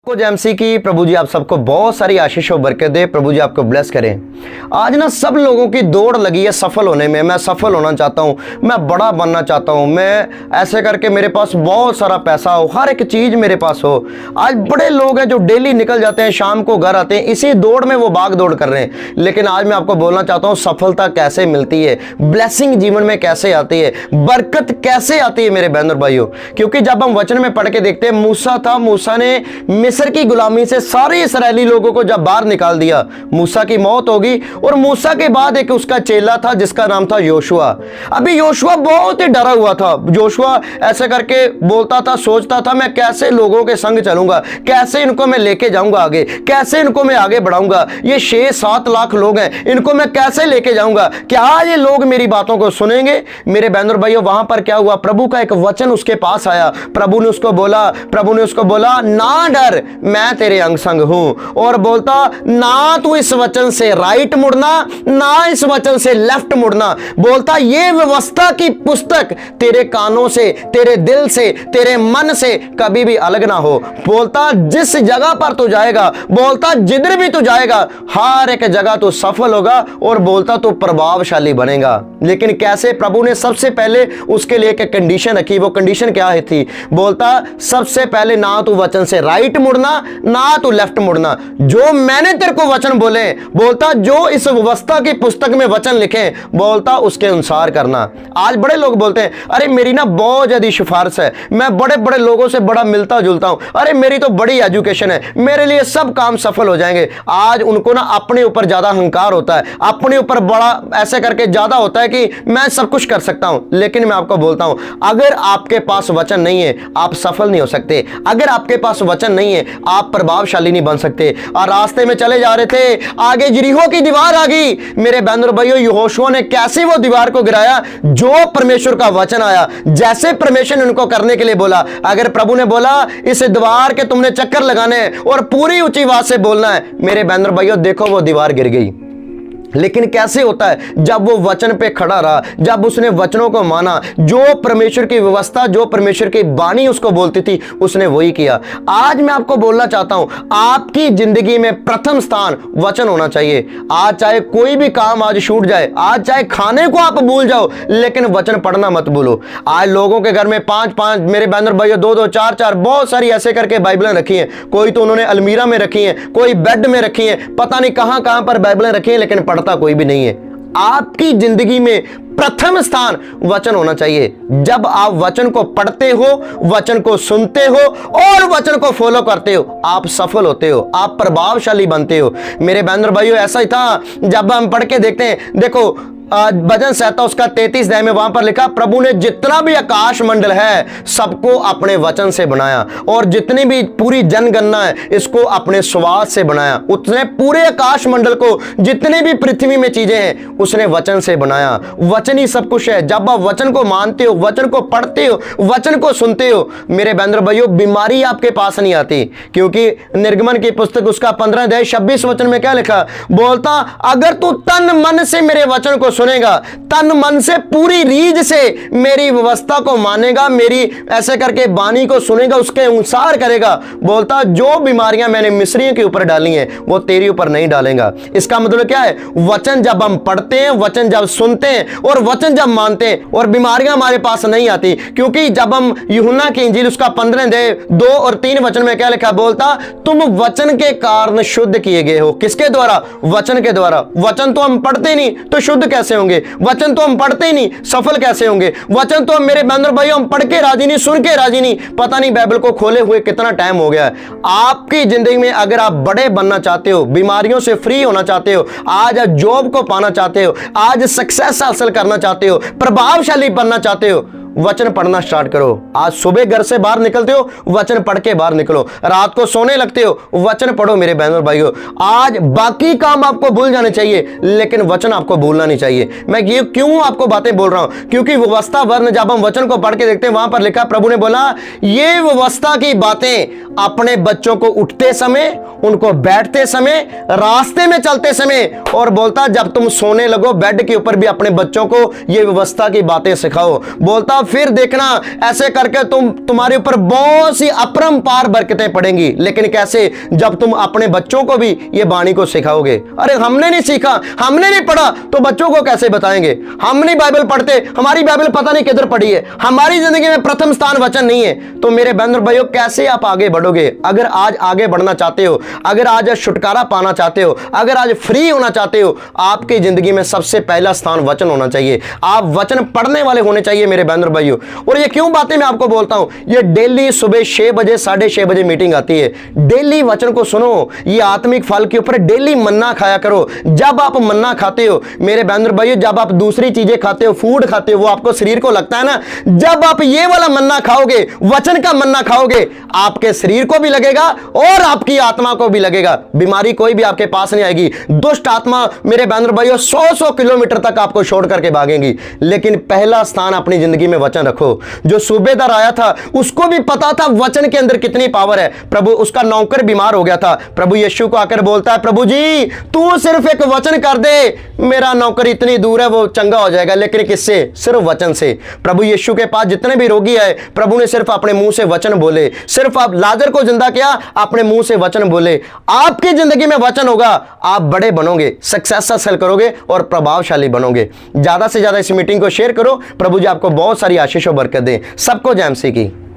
कुछ एमसी की प्रभु जी आप सबको बहुत सारी आशीष और बरकत दे। प्रभु जी आपको ब्लेस करें। आज ना सब लोगों की दौड़ लगी है सफल होने में। मैं सफल होना चाहता हूँ, मैं बड़ा बनना चाहता हूँ, मैं ऐसे करके मेरे पास बहुत सारा पैसा हो, हर एक चीज़ मेरे पास हो। आज बड़े लोग हैं जो डेली निकल जाते हैं, शाम को घर आते हैं, इसी दौड़ में वो भाग दौड़ कर रहे हैं। लेकिन आज मैं आपको बोलना चाहता हूँ सफलता कैसे मिलती है, ब्लेसिंग जीवन में कैसे आती है, बरकत कैसे आती है मेरे बहन और भाइयों। क्योंकि जब हम वचन में पढ़ के देखते हैं, मूसा था, मूसा ने मिस्र की गुलामी से सारे इस्राएली लोगों को जब बाहर निकाल दिया, मूसा की मौत होगी और मूसा के बाद एक उसका चेला था जिसका नाम था योशुआ। अभी योशुआ बहुत ही डरा हुआ था। योशुआ ऐसे करके बोलता था, सोचता था मैं कैसे लोगों के संग चलूंगा, कैसे इनको मैं लेके जाऊंगा आगे, कैसे इनको मैं आगे बढ़ाऊंगा। ये 6-7 लाख लोग हैं, इनको मैं कैसे लेके जाऊंगा, क्या ये लोग मेरी बातों को सुनेंगे। मेरे बहन और भाइयों, वहां पर क्या हुआ, प्रभु का एक वचन उसके पास आया। प्रभु ने उसको बोला ना डर, मैं तेरे अंग संग हूं। और बोलता ना तू इस वचन से राइट मुड़ना, ना इस वचन से लेफ्ट मुड़ना। बोलता ये व्यवस्था की पुस्तक तेरे कानों से, तेरे दिल से, तेरे मन से कभी भी अलग ना हो। बोलता जिस जगह पर तू जाएगा, बोलता जिधर भी तू जाएगा, हर एक जगह तू सफल होगा और बोलता तू प्रभावशाली बनेगा। लेकिन कैसे, प्रभु ने सबसे पहले उसके लिए एक कंडीशन रखी। वो कंडीशन क्या है थी, बोलता सबसे पहले ना तू वचन से राइट मुड़ना, ना तू लेफ्ट मुड़ना। जो मैंने तेरे को वचन बोले, बोलता जो इस व्यवस्था की पुस्तक में वचन लिखे, बोलता उसके अनुसार करना। आज बड़े लोग बोलते हैं अरे मेरी ना बहुत ज्यादा सिफारिश है, मैं बड़े बड़े लोगों से बड़ा मिलता जुलता हूं, अरे मेरी तो बड़ी एजुकेशन है, मेरे लिए सब काम सफल हो जाएंगे। आज उनको ना अपने ऊपर ज्यादा अहंकार होता है, अपने ऊपर बड़ा ऐसे करके ज्यादा होता है कि मैं सब कुछ कर सकता हूं। लेकिन मैं आपको बोलता हूं, अगर आपके पास वचन नहीं है आप सफल नहीं हो सकते। अगर आपके पास वचन नहीं है आप प्रभावशाली नहीं बन सकते। और रास्ते में चले जा रहे थे, आगे यरीहो की दीवार आ गई। मेरे बहन और भाइयों, यहोशुआ ने कैसे वो दीवार को गिराया, जो परमेश्वर का वचन आया, जैसे परमेश्वर ने उनको करने के लिए बोला। अगर प्रभु ने बोला इस दीवार के तुमने चक्कर लगाने हैं और पूरी ऊंची आवाज से बोलना है, मेरे बहन और भाइयों देखो वो दीवार गिर गई। लेकिन कैसे होता है, जब वो वचन पे खड़ा रहा, जब उसने वचनों को माना, जो परमेश्वर की व्यवस्था, जो परमेश्वर की वाणी उसको बोलती थी, उसने वही किया। आज मैं आपको बोलना चाहता हूं, आपकी जिंदगी में प्रथम स्थान वचन होना चाहिए। आज चाहे कोई भी काम आज छूट जाए, आज चाहे खाने को आप भूल जाओ, लेकिन वचन पढ़ना मत भूलो। आज लोगों के घर में 5-5, मेरे बहन और भाइयों 2-2, 4-4 बहुत सारी ऐसे करके बाइबलें रखी हैं। कोई तो उन्होंने अलमीरा में रखी हैं, कोई बेड में रखी हैं, पता नहीं कहां कहां पर बाइबलें रखी हैं, लेकिन पढ़ता कोई भी नहीं है। आपकी जिंदगी में प्रथम स्थान वचन होना चाहिए। जब आप वचन को पढ़ते हो, वचन को सुनते हो और वचन को फॉलो करते हो, आप सफल होते हो, आप प्रभावशाली बनते हो। मेरे बहन और भाइयों, ऐसा ही था। जब हम पढ़ के देखते हैं, देखो भजन संहिता उसका 33 अध्याय में वहां पर लिखा, प्रभु ने जितना भी आकाश मंडल है सबको अपने वचन से बनाया, और जितनी भी पूरी जनगणना है इसको अपने श्वास से बनाया। उसने पूरे आकाश मंडल को, जितनी भी पृथ्वी में चीजें हैं, उसने वचन से बनाया। वचन ही सब कुछ है। जब आप वचन को मानते हो, वचन को पढ़ते हो, वचन को सुनते हो, मेरे बहन और भाइयों, बीमारी आपके पास नहीं आती। क्योंकि निर्गमन की पुस्तक उसका 15 अध्याय 26 वचन में क्या लिखा, बोलता अगर तू तन मन से मेरे वचन को सुनेगा, तन मन से पूरी रीझ से मेरी व्यवस्था को मानेगा, मेरी ऐसे करके वाणी को सुनेगा, उसके अनुसार करेगा, बोलता जो बीमारियां मैंने मिस्रियों के ऊपर डाली हैं वो तेरे ऊपर नहीं डालेगा। इसका मतलब क्या है, वचन जब हम पढ़ते हैं, वचन जब सुनते हैं और वचन जब मानते हैं, और बीमारियां हमारे पास नहीं आती। क्योंकि जब हम यूहन्ना की इंजील उसका 15 अध्याय 2 और 3 वचन में क्या लिखा, बोलता तुम वचन के कारण शुद्ध किए गए हो। किसके द्वारा? वचन के द्वारा। वचन तो हम पढ़ते नहीं तो शुद्ध कैसे होंगे? वचन तो हम पढ़ते ही नहीं, सफल कैसे होंगे? वचन तो हम, मेरे बहन और भाइयों, हम पढ़ के राजी नहीं, सुन के राजी नहीं। पता नहीं बाइबल को खोले हुए कितना टाइम हो गया है। आपकी जिंदगी में अगर आप बड़े बनना चाहते हो, बीमारियों से फ्री होना चाहते हो, आज जॉब को पाना चाहते हो, आज सक्सेस हासिल करना चाहते हो, प्रभावशाली बनना चाहते हो, वचन पढ़ना स्टार्ट करो। आज सुबह घर से बाहर निकलते हो, वचन पढ़ के बाहर निकलो। रात को सोने लगते हो, वचन पढ़ो। मेरे बहन और भाइयों, आज बाकी काम आपको भूल जाने चाहिए, लेकिन वचन आपको भूलना नहीं चाहिए। मैं ये क्यों आपको बातें बोल रहा हूं, क्योंकि व्यवस्था वर्ण जब हम वचन को पढ़ के देखते हैं, वहां पर लिखा, प्रभु ने बोला ये व्यवस्था की बातें अपने बच्चों को उठते समय, उनको बैठते समय, रास्ते में चलते समय, और बोलता जब तुम सोने लगो बेड के ऊपर भी अपने बच्चों को ये व्यवस्था की बातें सिखाओ। बोलता फिर देखना ऐसे करके तुम्हारे ऊपर बहुत सी अपरंपार बरकतें पड़ेंगी। लेकिन कैसे? जब तुम अपने बच्चों को भी ये बाणी को सिखाओगे। अरे हमने नहीं सीखा, हमने नहीं पढ़ा, तो बच्चों को कैसे बताएंगे? हम नहीं बाइबल पढ़ते, हमारी बाइबल पता नहीं किधर पड़ी है, हमारी जिंदगी में प्रथम स्थान वचन नहीं है, तो मेरे बहन और भाइयों कैसे आप आगे बढ़ोगे? अगर आज आगे बढ़ना चाहते हो, अगर आज छुटकारा पाना चाहते हो, अगर आज फ्री होना चाहते हो, आपकी जिंदगी में सबसे पहला स्थान वचन होना चाहिए। आप वचन पढ़ने वाले होने चाहिए मेरे बहन और भाइयों। और ये क्यों बातें मैं आपको बोलता हूं, ये डेली सुबह 6 बजे 6:30 बजे मीटिंग आती है। डेली वचन को सुनो, ये आत्मिक फल के ऊपर डेली मन्ना खाया करो। जब आप मन्ना खाते हो मेरे बहन और भाइयों, जब आप दूसरी चीजें खाते हो, फूड खाते हो, वो आपको शरीर को लगता है ना, जब आप ये वाला मन्ना खाओगे, वचन का मन्ना खाओगे, आपके शरीर को भी लगेगा और आपकी आत्मा को भी लगेगा। बीमारी कोई भी आपके पास नहीं आएगी। दुष्ट आत्मा मेरे बहन और भाइयों 100-100 किलोमीटर तक आपको छोड़ करके भागेंगी। लेकिन पहला स्थान अपनी जिंदगी में वचन रखो। जो सूबेदार आया था उसको भी पता था वचन के अंदर कितनी पावर है। प्रभु, उसका नौकर बीमार हो गया था, प्रभु यीशु को आकर बोलता है, प्रभु जी तू सिर्फ एक वचन कर दे, मेरा नौकर इतनी दूर है, वो चंगा हो जाएगा। लेकिन किससे? सिर्फ वचन से। प्रभु यीशु के पास जितने भी रोगी आए, प्रभु ने सिर्फ अपने मुंह से वचन बोले। सिर्फ आप लाजर को जिंदा किया, अपने मुंह से वचन बोले। आपकी जिंदगी में वचन होगा, आप बड़े बनोगे, सक्सेस हासिल करोगे और प्रभावशाली बनोगे। ज्यादा से ज्यादा इस मीटिंग को शेयर करो। प्रभु जी आपको बहुत सारी आशीष और बरकत दें। सबको जय मसीह की।